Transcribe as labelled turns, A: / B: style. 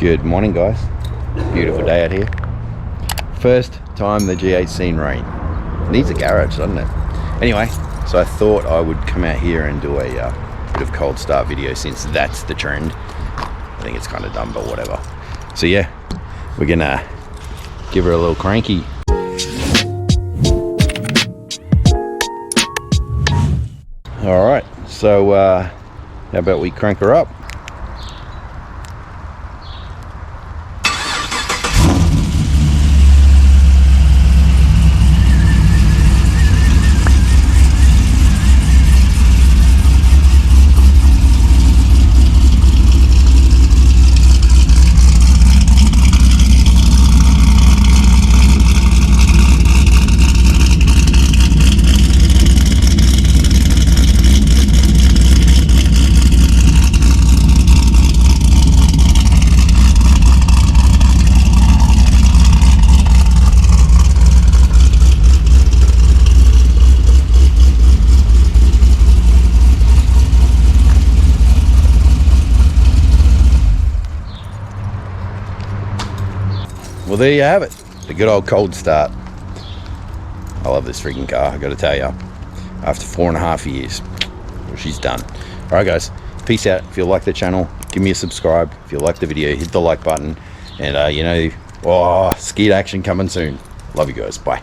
A: Good morning, guys. Beautiful day out here. First time the G8's seen rain. Needs a garage, doesn't it? Anyway, so I thought I would come out here and do a bit of cold start video since that's the trend. I think it's kind of dumb, but whatever. So yeah, we're gonna give her a little cranky. All right, so how about we crank her up? Well, there you have it, the good old cold start. I love this freaking car, I gotta tell you. After 4.5 years, well, she's done. All right, guys, peace out. If you like the channel, give me a subscribe. If you like the video, hit the like button. And you know, skeet action coming soon. Love you guys, bye.